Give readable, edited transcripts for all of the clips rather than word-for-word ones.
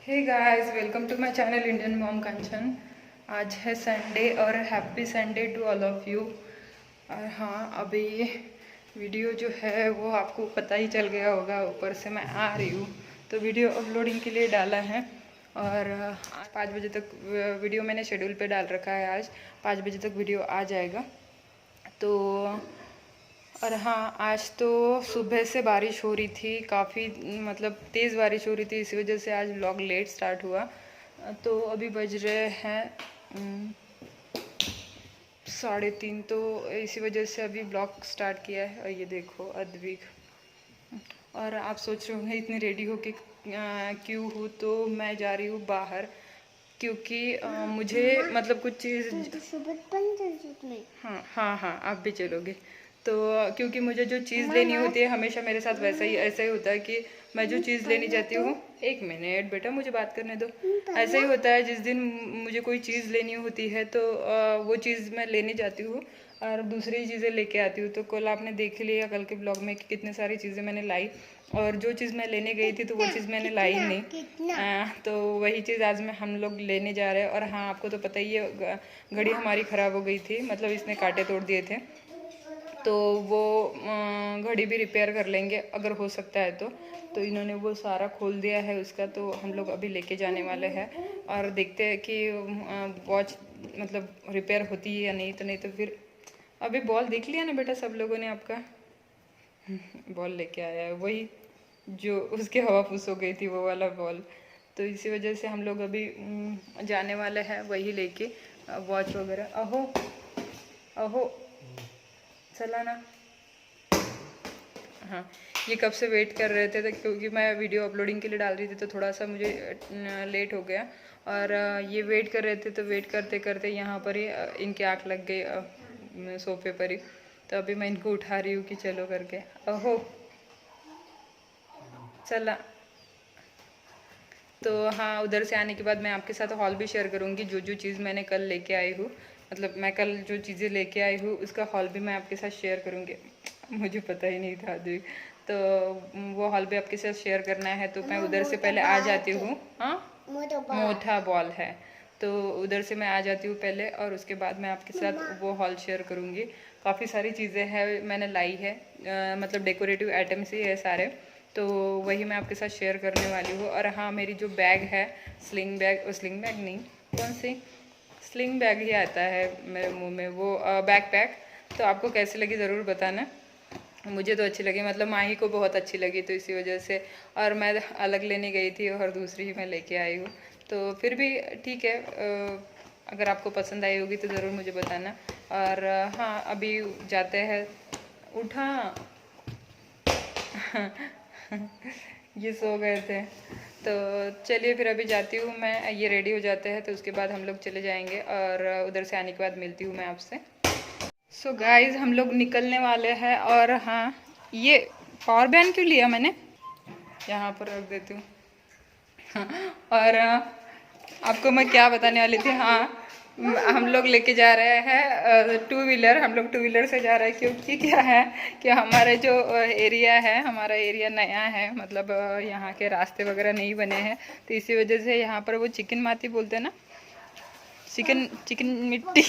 Hey guys, welcome to my channel Indian mom Kanchan. आज है Sunday और happy Sunday to all of you. और हाँ, अभी वीडियो जो है वो आपको पता ही चल गया होगा, ऊपर से मैं आ रही हूँ तो वीडियो अपलोडिंग के लिए डाला है। और 5 बजे तक वीडियो मैंने शेड्यूल पे डाल रखा है। आज 5 बजे तक वीडियो आ जाएगा। तो और हाँ, आज तो सुबह से बारिश हो रही थी, काफ़ी मतलब तेज़ बारिश हो रही थी, इसी वजह से आज व्लॉग लेट स्टार्ट हुआ। तो अभी बज रहे हैं 3:30, तो इसी वजह से अभी ब्लॉग स्टार्ट किया है। और ये देखो अद्विक। और आप सोच रहे होंगे इतनी रेडी हो के क्यों हूँ, तो मैं जा रही हूँ बाहर क्योंकि मुझे मतलब कुछ चीज़। हाँ हाँ हाँ, आप भी चलोगे तो क्योंकि मुझे जो चीज़ लेनी होती है, हमेशा मेरे साथ वैसा ही ऐसा ही होता है कि मैं जो चीज़ लेनी चाहती हूँ। 1 मिनट बेटा, मुझे बात करने दो। ऐसा ही होता है, जिस दिन मुझे कोई चीज़ लेनी होती है तो वो चीज़ मैं लेने जाती हूँ और दूसरी चीज़ें लेके आती हूँ। तो कल आपने देख लिया कल के ब्लॉग में कि कितनी सारी चीज़ें मैंने लाई, और जो चीज़ मैं लेने गई थी तो वो चीज़ मैंने लाई नहीं। तो वही चीज़ आज में हम लोग लेने जा रहे हैं। और हाँ, आपको तो पता ही है, घड़ी हमारी ख़राब हो गई थी, मतलब इसने कांटे तोड़ दिए थे। तो वो घड़ी भी रिपेयर कर लेंगे अगर हो सकता है तो इन्होंने वो सारा खोल दिया है उसका, तो हम लोग अभी लेके जाने वाले हैं। और देखते हैं कि वॉच मतलब रिपेयर होती है या नहीं। तो नहीं तो फिर अभी बॉल देख लिया ना बेटा, सब लोगों ने आपका बॉल लेके आया है, वही जो उसके हवा फूस हो गई थी, वो वाला बॉल। तो इसी वजह से हम लोग अभी जाने वाले हैं वही लेके, वॉच वगैरह। अहो अहो, चला ना। हाँ, ये कब से वेट कर रहे थे तो क्योंकि मैं वीडियो अपलोडिंग के लिए डाल रही थी तो थोड़ा सा मुझे लेट हो गया। और ये वेट कर रहे थे, तो वेट करते करते यहाँ पर ही इनकी आँख लग गई सोफे पर ही। तो अभी मैं इनको उठा रही हूँ कि चलो करके। ओहो, चला। तो हाँ, उधर से आने के बाद मैं आपके साथ हॉल भी शेयर करूँगी, जो जो चीज़ मैंने कल लेके आई हूँ। मतलब मैं कल जो चीज़ें लेके आई हूँ उसका हॉल भी मैं आपके साथ शेयर करूँगी। मुझे पता ही नहीं था अभी, तो वो हॉल भी आपके साथ शेयर करना है। तो मैं उधर से पहले आ जाती हूँ। हाँ, मोटा बॉल है, तो उधर से मैं आ जाती हूँ पहले, और उसके बाद मैं आपके साथ वो हॉल शेयर करूँगी। काफ़ी सारी चीज़ें हैं मैंने लाई है, मतलब डेकोरेटिव आइटम्स ही है सारे, तो वही मैं आपके साथ शेयर करने वाली हूँ। और हाँ, मेरी जो बैग है, स्लिंग बैग, स्लिंग बैग नहीं, कौन सी, स्लिंग बैग ही आता है मेरे मुंह में, वो बैक पैक। तो आपको कैसी लगी ज़रूर बताना। मुझे तो अच्छी लगी, मतलब माही को बहुत अच्छी लगी, तो इसी वजह से। और मैं अलग लेने गई थी और दूसरी ही मैं लेके आई हूँ, तो फिर भी ठीक है। अगर आपको पसंद आई होगी तो ज़रूर मुझे बताना। और हाँ, अभी जाते हैं। उठा ये सो गए थे, तो चलिए फिर अभी जाती हूँ मैं, ये रेडी हो जाते हैं तो उसके बाद हम लोग चले जाएंगे। और उधर से आने के बाद मिलती हूँ मैं आपसे। सो गाइज, हम लोग निकलने वाले हैं। और हाँ, ये पावर बैंक क्यों लिया मैंने, यहाँ पर रख देती हूँ। और आपको मैं क्या बताने वाली थी। हाँ, हम लोग लेके जा रहे हैं टू व्हीलर। हम लोग टू व्हीलर से जा रहे हैं क्योंकि क्या है कि हमारे जो एरिया है, हमारा एरिया नया है, मतलब यहाँ के रास्ते वगैरह नहीं बने हैं, तो इसी वजह से यहाँ पर वो चिकन माती बोलते हैं ना, चिकन चिकन मिट्टी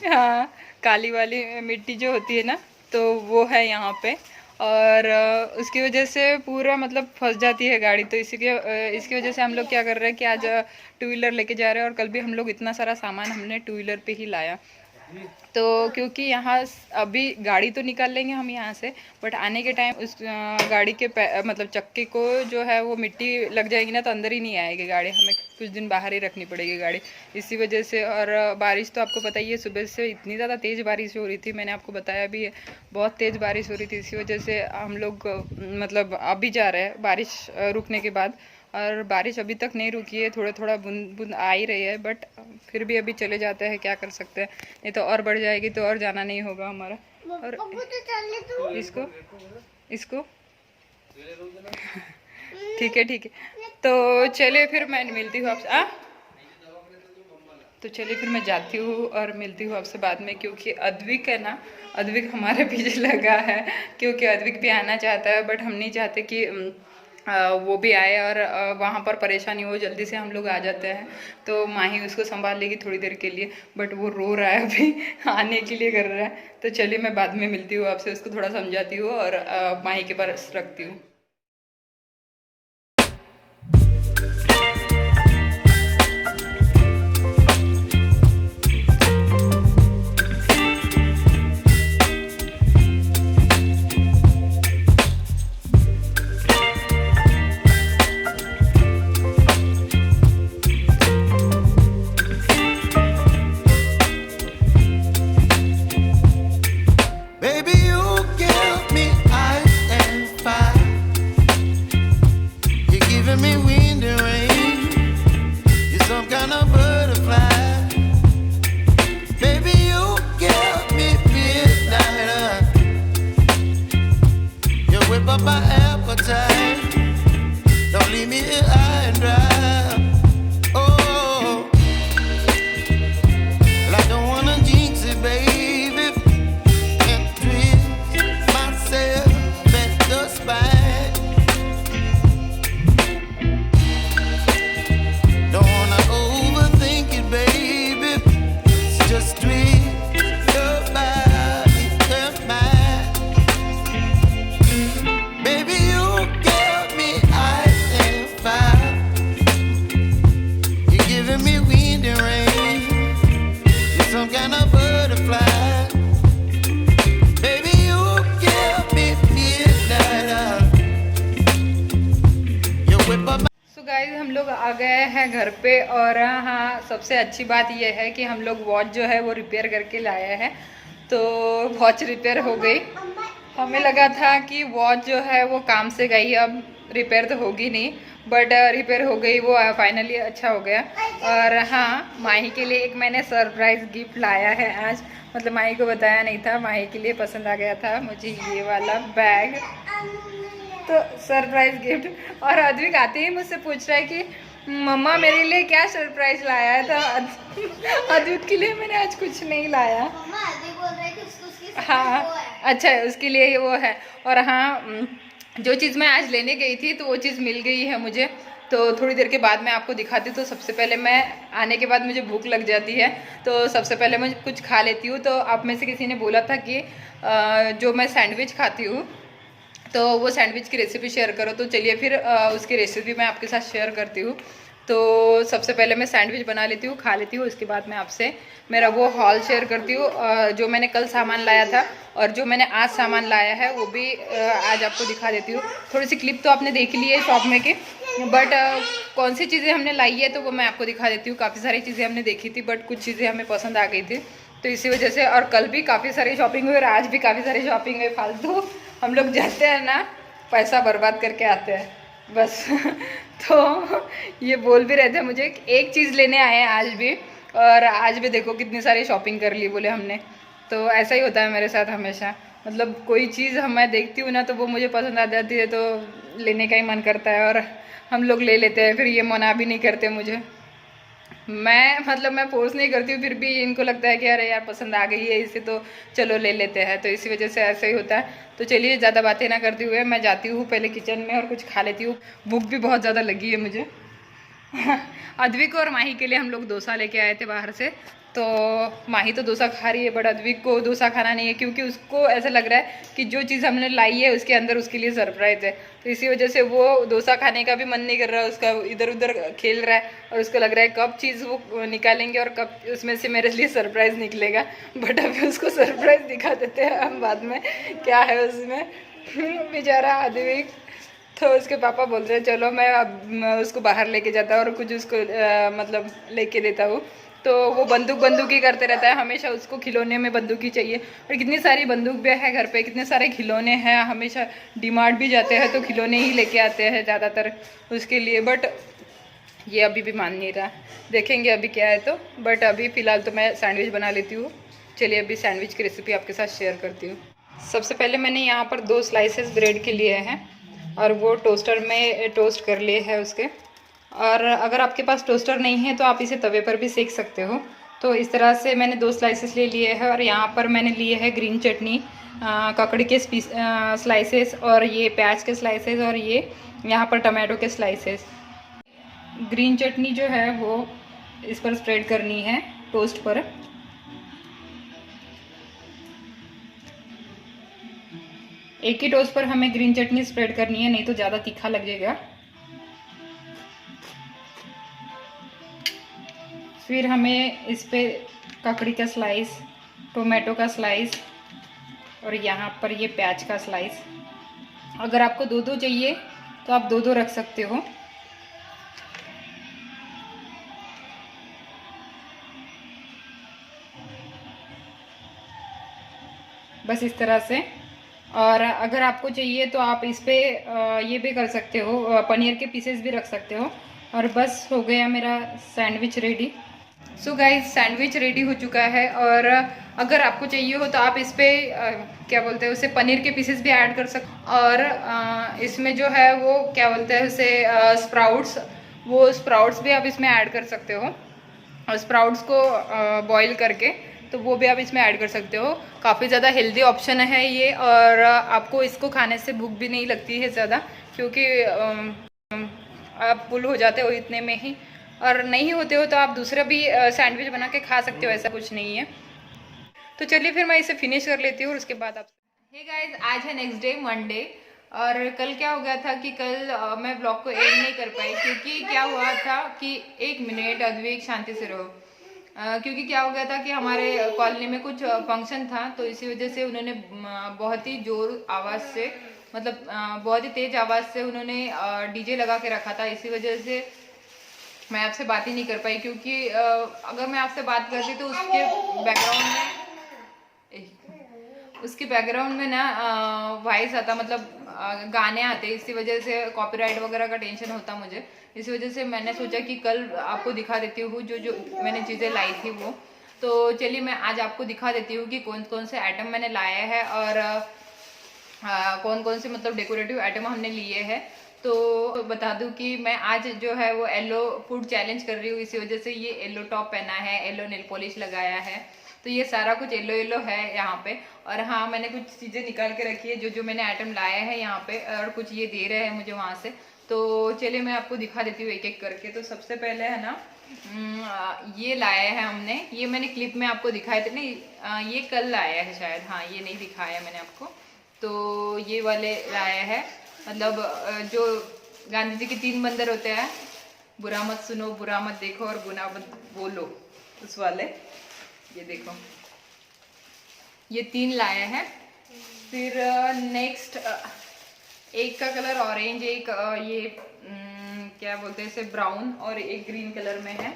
हाँ, काली वाली मिट्टी जो होती है ना, तो वो है यहाँ पे। और उसकी वजह से पूरा मतलब फंस जाती है गाड़ी, तो इसकी वजह से हम लोग क्या कर रहे हैं कि आज टू व्हीलर लेके जा रहे हैं। और कल भी हम लोग इतना सारा सामान हमने टू व्हीलर पे ही लाया। तो क्योंकि यहाँ अभी गाड़ी तो निकाल लेंगे हम यहाँ से, बट आने के टाइम उस गाड़ी के मतलब चक्के को जो है वो मिट्टी लग जाएगी ना, तो अंदर ही नहीं आएगी गाड़ी, हमें कुछ दिन बाहर ही रखनी पड़ेगी गाड़ी, इसी वजह से। और बारिश तो आपको पता ही है, सुबह से इतनी ज़्यादा तेज़ बारिश हो रही थी, मैंने आपको बताया भी है, बहुत तेज़ बारिश हो रही थी। इसी वजह से हम लोग मतलब अभी जा रहे हैं बारिश रुकने के बाद। और बारिश अभी तक नहीं रुकी है, थोड़ा थोड़ा बूंद बूंद आ ही रही है, बट फिर भी अभी चले जाते हैं, क्या कर सकते हैं, नहीं तो और बढ़ जाएगी तो और जाना नहीं होगा हमारा। और इसको इसको ठीक है ठीक है, तो चलिए फिर मैं मिलती हूँ आपसे। तो चलिए फिर मैं जाती हूँ और मिलती हूँ आपसे बाद में, क्योंकि अद्विक है ना, अद्विक हमारे पीछे लगा है, क्योंकि अद्विक भी आना चाहता है, बट हम नहीं चाहते कि वो भी आए और वहाँ पर परेशानी हो, जल्दी से हम लोग आ जाते हैं। तो माही उसको संभाल लेगी थोड़ी देर के लिए, बट वो रो रहा है अभी आने के लिए कर रहा है। तो चलिए मैं बाद में मिलती हूँ आपसे, उसको थोड़ा समझाती हूँ और माही के पास रखती हूँ। गाइस हम लोग आ गए हैं घर पे और हाँ सबसे अच्छी बात यह है कि हम लोग वॉच जो है वो रिपेयर करके लाए हैं। तो वॉच रिपेयर हो गई। हमें लगा था कि वॉच जो है वो काम से गई, अब रिपेयर तो होगी नहीं, बट रिपेयर हो गई वो फाइनली, अच्छा हो गया। और हाँ माही के लिए एक मैंने सरप्राइज़ गिफ्ट लाया है आज, मतलब माही को बताया नहीं था, माही के लिए पसंद आ गया था मुझे ये वाला बैग, तो सरप्राइज गिफ्ट। और अद्विक आते ही मुझसे पूछ रहा है कि मम्मा मेरे लिए क्या सरप्राइज लाया है। तो अद्विक के लिए मैंने आज कुछ नहीं लाया। हाँ अच्छा है, उसके लिए वो है। और हाँ जो चीज़ मैं आज लेने गई थी तो वो चीज़ मिल गई है मुझे, तो थोड़ी देर के बाद मैं आपको दिखाती हूँ। तो सबसे पहले मैं आने के बाद मुझे भूख लग जाती है, तो सबसे पहले मैं कुछ खा लेती हूँ। तो आप में से किसी ने बोला था कि जो मैं सैंडविच खाती हूँ तो वो सैंडविच की रेसिपी शेयर करो, तो चलिए फिर उसकी रेसिपी मैं आपके साथ शेयर करती हूँ। तो सबसे पहले मैं सैंडविच बना लेती हूँ, खा लेती हूँ, उसके बाद मैं आपसे मेरा वो हॉल शेयर करती हूँ। जो मैंने कल सामान लाया था और जो मैंने आज सामान लाया है वो भी आज आपको दिखा देती हूँ। थोड़ी सी क्लिप तो आपने देख ली है शॉप में की, बट कौन सी चीज़ें हमने लाई है तो वो मैं आपको दिखा देती हूँ। काफ़ी सारी चीज़ें हमने देखी थी बट कुछ चीज़ें हमें पसंद आ गई थी, तो इसी वजह से। और कल भी काफ़ी सारी शॉपिंग हुई और आज भी काफ़ी सारी शॉपिंग हुई। फालतू हम लोग जाते हैं ना, पैसा बर्बाद करके आते हैं बस। तो ये बोल भी रहे थे मुझे एक चीज़ लेने आए हैं आज भी, और आज भी देखो कितनी सारी शॉपिंग कर ली बोले हमने। तो ऐसा ही होता है मेरे साथ हमेशा, मतलब कोई चीज़ मैं देखती हूँ ना तो वो मुझे पसंद आ जाती है तो लेने का ही मन करता है, और हम लोग ले लेते हैं, फिर ये मना भी नहीं करते मुझे। मैं फोर्स नहीं करती हूँ, फिर भी इनको लगता है कि अरे यार पसंद आ गई है इसे तो चलो ले लेते हैं, तो इसी वजह से ऐसा ही होता है। तो चलिए ज़्यादा बातें ना करते हुए मैं जाती हूँ पहले किचन में और कुछ खा लेती हूँ, भूख भी बहुत ज़्यादा लगी है मुझे। अद्विक और माही के लिए हम लोग डोसा लेके आए थे बाहर से, तो माही तो डोसा खा रही है बट अद्विक को डोसा खाना नहीं है, क्योंकि उसको ऐसा लग रहा है कि जो चीज़ हमने लाई है उसके अंदर उसके लिए सरप्राइज़ है, तो इसी वजह से वो डोसा खाने का भी मन नहीं कर रहा है उसका, इधर उधर खेल रहा है और उसको लग रहा है कब चीज़ वो निकालेंगे और कब उसमें से मेरे लिए सरप्राइज़ निकलेगा। बट अभी उसको सरप्राइज़ दिखा देते हैं हम बाद में क्या है उसमें। बेचारा अद्विक, तो उसके पापा बोल रहे हैं चलो मैं अब उसको बाहर लेके जाता हूँ और कुछ उसको मतलब लेके देता हूँ। तो वो बंदूक ही करते रहता है हमेशा, उसको खिलौने में बंदूक ही चाहिए, और कितनी सारी बंदूक भी है घर पे, कितने सारे खिलौने हैं, हमेशा डीमार्ट भी जाते हैं तो खिलौने ही लेके आते हैं ज़्यादातर उसके लिए। बट ये अभी भी मान नहीं रहा, देखेंगे अभी क्या है तो। बट अभी फ़िलहाल तो मैं सैंडविच बना लेती हूँ। चलिए अभी सैंडविच की रेसिपी आपके साथ शेयर करती हूँ। सबसे पहले मैंने यहाँ पर 2 स्लाइसेस ब्रेड के लिए हैं और वो टोस्टर में टोस्ट कर लिए है उसके। और अगर आपके पास टोस्टर नहीं है तो आप इसे तवे पर भी सेक सकते हो, तो इस तरह से मैंने 2 स्लाइसेस ले लिए हैं और यहाँ पर मैंने लिए है ग्रीन चटनी, ककड़ी के स्लाइसेस, और ये प्याज के स्लाइसेस, और ये यहाँ पर टमाटो के स्लाइसेस। ग्रीन चटनी जो है वो इस पर स्प्रेड करनी है टोस्ट पर। एक ही टोस्ट पर हमें ग्रीन चटनी स्प्रेड करनी है, नहीं तो ज़्यादा तीखा लग जाएगा। फिर हमें इस पे ककड़ी का स्लाइस, टोमेटो का स्लाइस, और यहाँ पर ये प्याज का स्लाइस। अगर आपको 2-2 चाहिए तो आप 2-2 रख सकते हो। बस इस तरह से। और अगर आपको चाहिए तो आप इस पे ये भी कर सकते हो, पनीर के पीसेस भी रख सकते हो। और बस हो गया मेरा sandwich ready. So guys, sandwich ready हो चुका है। और अगर आपको चाहिए हो तो आप इस पे क्या बोलते हैं उसे, पनीर के पीसेस भी ऐड कर सकते। और इसमें जो है वो क्या बोलते हैं उसे, स्प्राउट्स, वो स्प्राउट्स भी आप इसमें ऐड कर सकते हो। और स्प्राउट्स को बॉईल करके तो वो भी आप इसमें ऐड कर सकते हो। काफ़ी ज़्यादा हेल्दी ऑप्शन है ये। और आपको इसको खाने से भूख भी नहीं लगती है ज़्यादा, क्योंकि आप फुल हो जाते हो इतने में ही। और नहीं होते हो तो आप दूसरा भी सैंडविच बना के खा सकते हो, ऐसा कुछ नहीं है। तो चलिए फिर मैं इसे फिनिश कर लेती हूँ और उसके बाद आप। हे गाइस, आज है नेक्स्ट डे, मंडे। और कल क्या हो गया था कि कल मैं ब्लॉग को एड नहीं कर पाई, क्योंकि क्या हुआ था कि 1 मिनट अद्विक शांति से रहो। क्योंकि क्या हो गया था कि हमारे कॉलोनी में कुछ फंक्शन था, तो इसी वजह से उन्होंने बहुत ही जोर आवाज़ से, मतलब बहुत ही तेज आवाज़ से उन्होंने डीजे लगा के रखा था। इसी वजह से मैं आपसे बात ही नहीं कर पाई, क्योंकि अगर मैं आपसे बात करती तो उसके बैकग्राउंड में ना वॉइस आता, मतलब गाने आते। इसी वजह से कॉपीराइट वगैरह का टेंशन होता मुझे। इसी वजह से मैंने सोचा कि कल आपको दिखा देती हूँ जो जो मैंने चीज़ें लाई थी वो। तो चलिए मैं आज आपको दिखा देती हूँ कि कौन कौन से आइटम मैंने लाया है, और कौन कौन से मतलब डेकोरेटिव आइटम हमने लिए हैं। तो बता दूं कि मैं आज जो है वो येलो फूड चैलेंज कर रही हूँ। इसी वजह से ये येलो टॉप पहना है, येलो नेल पॉलिश लगाया है। तो ये सारा कुछ येलो येलो है यहाँ पे। और हाँ, मैंने कुछ चीज़ें निकाल के रखी है जो जो मैंने आइटम लाया है यहाँ पे, और कुछ ये दे रहे हैं मुझे वहाँ से। तो चलिए मैं आपको दिखा देती हूँ एक एक करके। तो सबसे पहले है ना, ये लाया है हमने, ये मैंने क्लिप में आपको दिखाए थे। नहीं, ये कल लाया है शायद, हाँ ये नहीं दिखाया मैंने आपको। तो ये वाले लाया है, मतलब जो गांधी जी के 3 बंदर होते हैं, बुरा मत सुनो, बुरा मत देखो और गुनाह मत बोलो, उस वाले। ये देखो, ये 3 लाया है। फिर नेक्स्ट, एक का कलर ऑरेंज, एक ये क्या बोलते हैं इसे, ब्राउन, और एक ग्रीन कलर में है।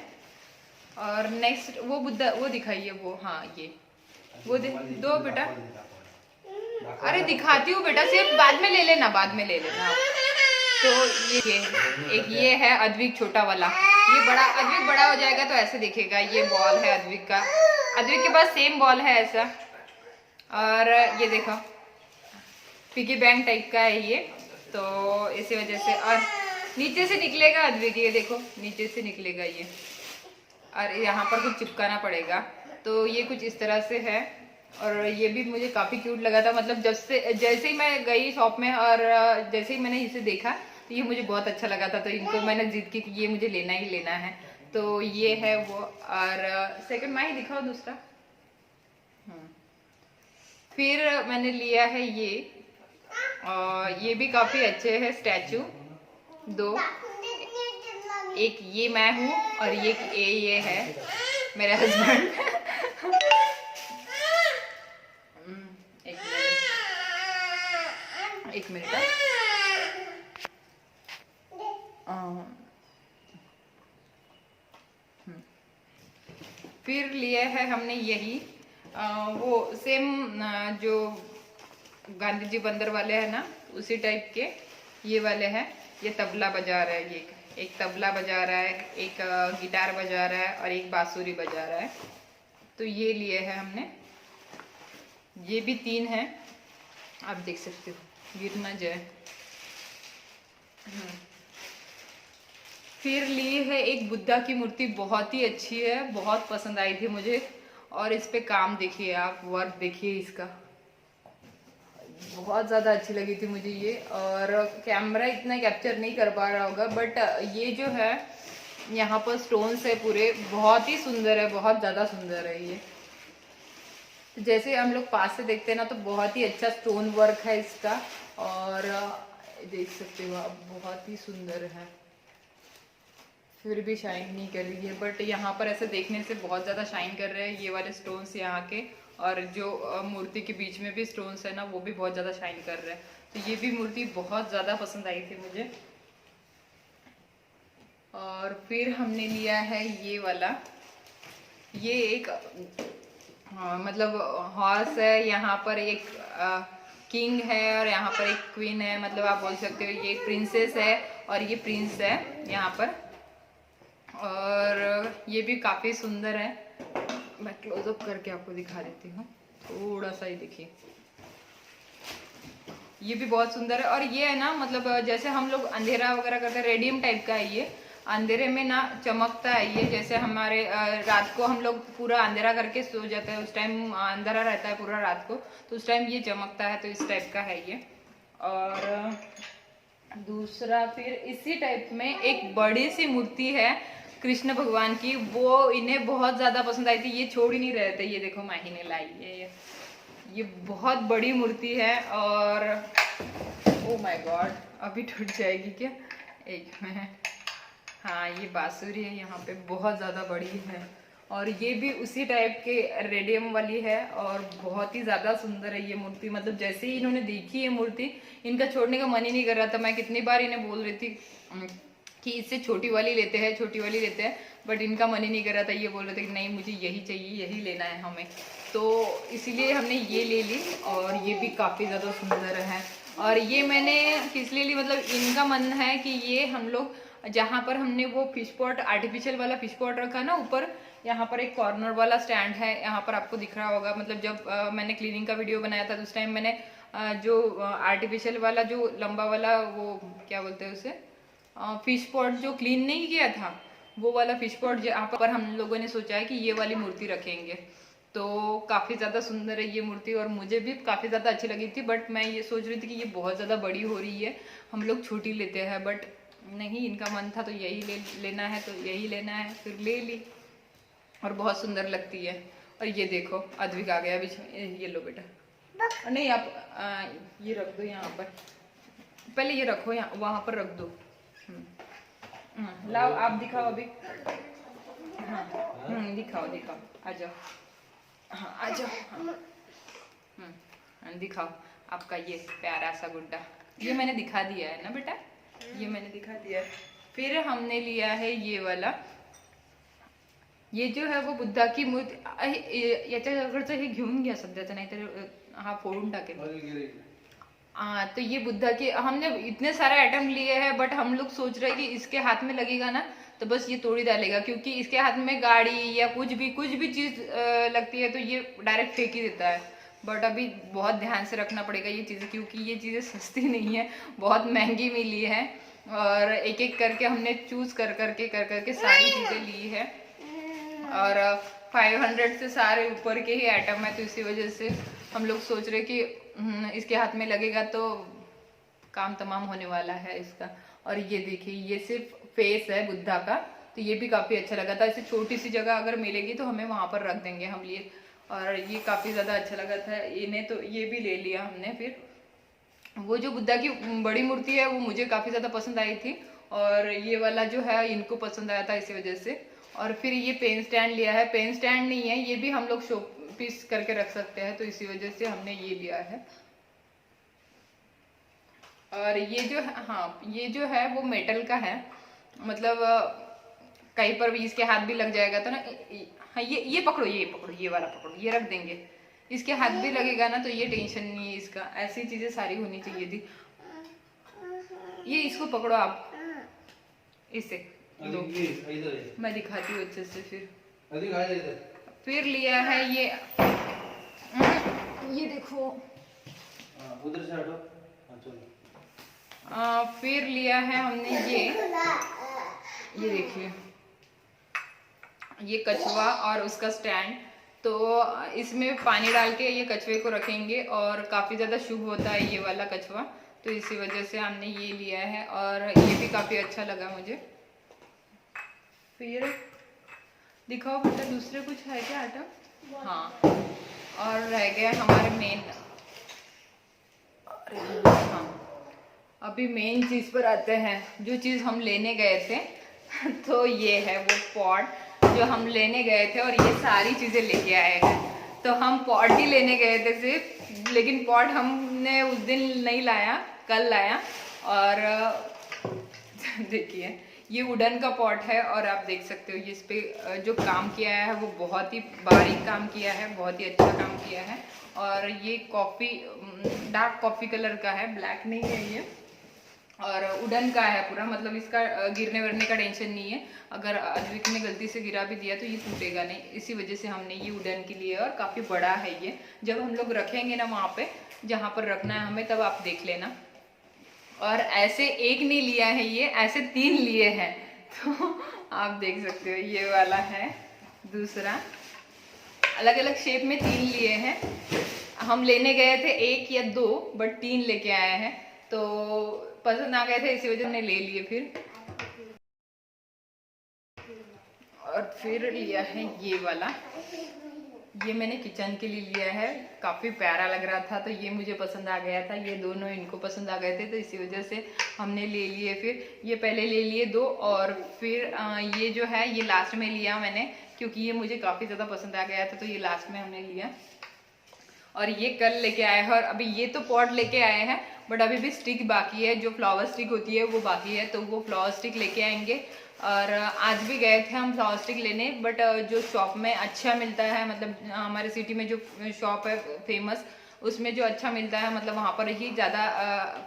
और नेक्स्ट वो बुद्धा, वो दिखाइए वो, हाँ ये वो दो बेटा। अरे दिखाती हूँ बेटा, सिर्फ बाद में ले लेना, बाद में ले लेना आप। तो ये एक ये है अद्विक छोटा वाला। ये बड़ा, अद्विक बड़ा हो जाएगा तो ऐसे दिखेगा। ये बॉल है अद्विक का, अद्विक के पास सेम बॉल है ऐसा। और ये देखो, पिगी बैंक टाइप का है ये, तो इसी वजह से। और नीचे से निकलेगा अद्विक, ये देखो नीचे से निकलेगा ये, और यहाँ पर कुछ चिपकाना पड़ेगा। तो ये कुछ इस तरह से है। और ये भी मुझे काफ़ी क्यूट लगा था, मतलब जैसे ही मैं गई शॉप में और जैसे ही मैंने इसे देखा तो ये मुझे बहुत अच्छा लगा था। तो इनको मैंने जिद की कि ये मुझे लेना ही लेना है। तो ये है वो। और सेकंड माही दिखाओ दूसरा। फिर मैंने लिया है ये भी काफ़ी अच्छे है स्टैचू, 2। एक ये मैं हूँ और ये है मेरे हस्बैंड। एक मिनट। फिर लिए है हमने यही वो सेम जो गांधी जी बंदर वाले हैं ना, उसी टाइप के ये वाले हैं। ये तबला बजा रहा है, ये एक तबला बजा रहा है, एक गिटार बजा रहा है, और एक बांसुरी बजा रहा है। तो ये लिए है हमने। ये भी 3 हैं, आप देख सकते हो, गिर ना जाए। फिर ली है एक बुद्धा की मूर्ति, बहुत ही अच्छी है, बहुत पसंद आई थी मुझे। और इस पे काम देखिए आप, वर्क देखिए इसका, बहुत ज़्यादा अच्छी लगी थी मुझे ये। और कैमरा इतना कैप्चर नहीं कर पा रहा होगा, बट ये जो है यहाँ पर स्टोन्स है पूरे, बहुत ही सुंदर है, बहुत ज़्यादा सुंदर है ये। तो जैसे हम लोग पास से देखते हैं ना, तो बहुत ही अच्छा स्टोन वर्क है इसका। और देख सकते हो आप, बहुत ही सुंदर है। फिर भी शाइन नहीं कर रही है, बट यहाँ पर ऐसे देखने से बहुत ज़्यादा शाइन कर रहे हैं ये वाले स्टोन्स यहाँ के। और जो मूर्ति के बीच में भी स्टोन्स है ना, वो भी बहुत ज़्यादा शाइन कर रहे हैं। तो ये भी मूर्ति बहुत ज़्यादा पसंद आई थी मुझे। और फिर हमने लिया है ये वाला, ये एक मतलब हॉर्स है, यहाँ पर एक किंग है और यहाँ पर एक क्वीन है, मतलब आप बोल सकते हो ये प्रिंसेस है और ये प्रिंस है यहाँ पर। और ये भी काफ़ी सुंदर है, मैं क्लोजअप करके आपको दिखा देती हूँ, थोड़ा सा ही देखिए। ये भी बहुत सुंदर है। और ये है ना, मतलब जैसे हम लोग अंधेरा वगैरह करते हैं, रेडियम टाइप का है ये, अंधेरे में ना चमकता है ये। जैसे हमारे रात को हम लोग पूरा अंधेरा करके सो जाते हैं, उस टाइम अंधेरा रहता है पूरा रात को, तो उस टाइम ये चमकता है, तो इस टाइप का है ये। और दूसरा फिर इसी टाइप में एक बड़ी सी मूर्ति है कृष्ण भगवान की, वो इन्हें बहुत ज्यादा पसंद आई थी, ये छोड़ ही नहीं रहे थे। ये देखो माही ने लाई है ये बहुत बड़ी मूर्ति है। और ओ माय गॉड, अभी टूट जाएगी क्या, एक में। हाँ, ये बांसुरी है यहाँ पे, बहुत ज़्यादा बड़ी है। और ये भी उसी टाइप के रेडियम वाली है और बहुत ही ज़्यादा सुंदर है ये मूर्ति। मतलब जैसे ही इन्होंने देखी ये मूर्ति, इनका छोड़ने का मन ही नहीं कर रहा था। मैं कितनी बार इन्हें बोल रही थी कि इससे छोटी वाली लेते हैं, छोटी वाली लेते हैं, बट इनका मन ही नहीं कर रहा था। ये बोल रहे थे कि नहीं, मुझे यही चाहिए, यही लेना है हमें। तो इसीलिए हमने ये ले ली। और ये भी काफ़ी ज़्यादा सुंदर है। और ये मैंने किस लिए ली, मतलब इनका मन है कि ये हम लोग जहाँ पर हमने वो फिश पॉट, आर्टिफिशियल वाला फिश पॉट रखा ना ऊपर, यहाँ पर एक कॉर्नर वाला स्टैंड है, यहाँ पर आपको दिख रहा होगा। मतलब जब मैंने क्लीनिंग का वीडियो बनाया था, तो उस टाइम मैंने जो आर्टिफिशियल वाला, जो लंबा वाला, वो क्या बोलते हैं उसे, फिश पॉट जो क्लीन नहीं किया था, वो वाला फिश पॉट यहाँ पर हम लोगों ने सोचा है कि ये वाली मूर्ति रखेंगे। तो काफ़ी ज़्यादा सुंदर है ये मूर्ति, और मुझे भी काफ़ी ज़्यादा अच्छी लगी थी। बट मैं ये सोच रही थी कि ये बहुत ज़्यादा बड़ी हो रही है, हम लोग छोटी लेते हैं, बट नहीं, इनका मन था तो यही लेना है, तो यही लेना है, फिर ले ली। और बहुत सुंदर लगती है। और ये देखो अद्विक आ गया बीच में, ये लो बेटा, नहीं आप ये रख दो यहाँ पर, पहले ये रखो यहाँ, वहाँ पर रख दो। लाओ आप दिखाओ अभी। हाँ, दिखाओ दिखाओ, आ जाओ, हाँ आ जाओ, हाँ दिखाओ आपका ये प्यारा सा गुड्डा। ये मैंने दिखा दिया है ना बेटा, ये मैंने दिखा दिया है। फिर हमने लिया है ये वाला, ये जो है वो बुद्धा की मूर्ति, याच्याकडचं हे घेऊन घ्या सध्याचं, नाहीतर हा फोडून टाकेल। तो ये बुद्धा की हमने इतने सारे आइटम लिए हैं, बट हम लोग सोच रहे हैं कि इसके हाथ में लगेगा ना तो बस ये तोड़ ही डालेगा, क्योंकि इसके हाथ में गाड़ी या कुछ भी चीज लगती है तो ये डायरेक्ट फेंक ही देता है। बट अभी बहुत ध्यान से रखना पड़ेगा ये चीज़ें, क्योंकि ये चीज़ें सस्ती नहीं है, बहुत महंगी मिली है। और एक एक करके हमने चूज कर करके सारी चीज़ें ली है। और 500 से सारे ऊपर के ही आइटम है, तो इसी वजह से हम लोग सोच रहे कि इसके हाथ में लगेगा तो काम तमाम होने वाला है इसका। और ये देखिए, ये सिर्फ फेस है बुद्धा का, तो ये भी काफ़ी अच्छा लगा था। इसे छोटी सी जगह अगर मिलेगी तो हमें वहाँ पर रख देंगे हम लिए, और ये काफ़ी ज़्यादा अच्छा लगा था इन्हें, तो ये भी ले लिया हमने। फिर वो जो बुद्धा की बड़ी मूर्ति है वो मुझे काफ़ी ज़्यादा पसंद आई थी, और ये वाला जो है इनको पसंद आया था, इसी वजह से। और फिर ये पेन स्टैंड लिया है, पेन स्टैंड नहीं है, ये भी हम लोग शो पीस करके रख सकते हैं, तो इसी वजह से हमने ये लिया है। और ये जो, हाँ ये जो है वो मेटल का है, मतलब कहीं पर भी इसके हाथ भी लग जाएगा तो ना, हाँ ये पकड़ो, ये पकड़ो, ये वाला पकड़ो, ये रख देंगे, इसके हाथ भी लगेगा ना तो ये टेंशन नहीं है इसका। ऐसी चीजें सारी होनी चाहिए थी। ये इसको पकड़ो आप, इसे दो, मैं दिखाती हूँ अच्छे से। फिर लिया है ये देखो, उधर से हटो। फिर लिया है हमने ये देखिए, ये कछुआ और उसका स्टैंड। तो इसमें पानी डाल के ये कछुए को रखेंगे और काफ़ी ज़्यादा शुभ होता है ये वाला कछुआ, तो इसी वजह से हमने ये लिया है और ये भी काफ़ी अच्छा लगा मुझे। फिर दिखाओ बेटा, दूसरे कुछ है क्या आइटम? हाँ, और रह गया हमारे मेन, हाँ अभी मेन चीज़ पर आते हैं, जो चीज़ हम लेने गए थे तो ये है वो पॉट जो हम लेने गए थे और ये सारी चीज़ें लेके आए हैं। तो हम पॉट ही लेने गए थे सिर्फ, लेकिन पॉट हमने उस दिन नहीं लाया, कल लाया। और देखिए ये वुडन का पॉट है और आप देख सकते हो ये इस पे जो काम किया है वो बहुत ही बारीक काम किया है, बहुत ही अच्छा काम किया है। और ये कॉफ़ी, डार्क कॉफ़ी कलर का है, ब्लैक नहीं है ये, और वुडन का है पूरा, मतलब इसका गिरने वरने का टेंशन नहीं है। अगर अद्विक ने गलती से गिरा भी दिया तो ये टूटेगा नहीं, इसी वजह से हमने ये वुडन के लिए, और काफ़ी बड़ा है ये। जब हम लोग रखेंगे ना वहाँ पे जहाँ पर रखना है हमें, तब आप देख लेना। और ऐसे एक नहीं लिया है ये, ऐसे 3 लिए हैं, तो आप देख सकते हो। ये वाला है दूसरा, अलग अलग शेप में 3 लिए हैं। हम लेने गए थे 1 या 2, बट 3 लेके आए हैं, तो पसंद आ गए थे, इसी वजह से हमने ले लिए फिर। और फिर लिया है ये वाला, ये मैंने किचन के लिए लिया है, काफ़ी प्यारा लग रहा था तो ये मुझे पसंद आ गया था। ये दोनों इनको पसंद आ गए थे तो इसी वजह से हमने ले लिए। फिर ये पहले ले लिए 2, और फिर ये जो है ये लास्ट में लिया मैंने, क्योंकि ये मुझे काफ़ी ज़्यादा पसंद आ गया था तो ये लास्ट में हमने लिया। और ये कल लेके आए हैं, और अभी ये तो पॉट लेके आए हैं, बट अभी भी स्टिक बाकी है, जो फ्लावर स्टिक होती है वो बाकी है, तो वो फ्लावर स्टिक लेके आएंगे। और आज भी गए थे हम फ्लावर स्टिक लेने, बट जो शॉप में अच्छा मिलता है, मतलब हमारे सिटी में जो शॉप है फेमस, उसमें जो अच्छा मिलता है, मतलब वहाँ पर ही ज़्यादा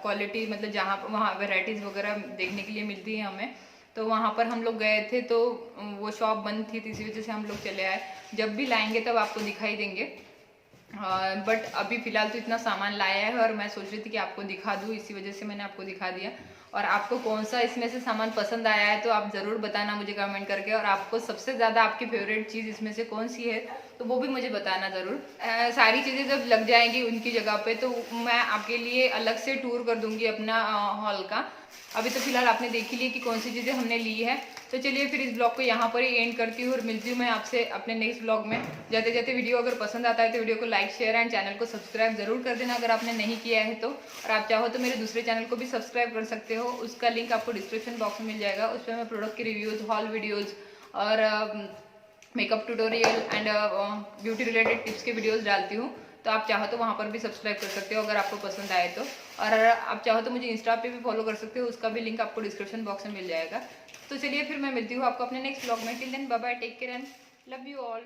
क्वालिटी, मतलब जहाँ वहाँ वेराइटीज़ वगैरह देखने के लिए मिलती है हमें। तो वहाँ पर हम लोग गए थे तो वो शॉप बंद थी, तो इसी वजह से हम लोग चले आए। जब भी लाएंगे तब आपको दिखाई देंगे, बट अभी फ़िलहाल तो इतना सामान लाया है और मैं सोच रही थी कि आपको दिखा दूँ, इसी वजह से मैंने आपको दिखा दिया। और आपको कौन सा इसमें से सामान पसंद आया है तो आप ज़रूर बताना मुझे कमेंट करके, और आपको सबसे ज़्यादा आपकी फेवरेट चीज़ इसमें से कौन सी है तो वो भी मुझे बताना ज़रूर। सारी चीज़ें जब लग जाएंगी उनकी जगह पे तो मैं आपके लिए अलग से टूर कर दूँगी अपना हॉल का। अभी तो फिलहाल आपने देख ही लिया कि कौन सी चीज़ें हमने ली है। तो चलिए फिर इस ब्लॉग को यहाँ पर ही एंड करती हूँ और मिलती हूँ मैं आपसे अपने नेक्स्ट ब्लॉग में। जाते जाते वीडियो अगर पसंद आता है तो वीडियो को लाइक, शेयर एंड चैनल को सब्सक्राइब जरूर कर देना अगर आपने नहीं किया है तो। और आप चाहो तो मेरे दूसरे चैनल को भी सब्सक्राइब कर सकते हो, उसका लिंक आपको डिस्क्रिप्शन बॉक्स में मिल जाएगा। उस पर मैं प्रोडक्ट के रिव्यूज़, हॉल वीडियोज़ और makeup tutorial and beauty related tips के वीडियोज़ डालती हूँ, तो आप चाहो तो वहाँ पर भी सब्सक्राइब कर सकते हो अगर आपको पसंद आए तो। और आप चाहो तो मुझे इंस्टा पे भी फॉलो कर सकते हो, उसका भी लिंक आपको डिस्क्रिप्शन बॉक्स में मिल जाएगा। तो चलिए फिर मैं मिलती हूँ आपको अपने नेक्स्ट ब्लॉग में। Till then bye bye, take care and love you all.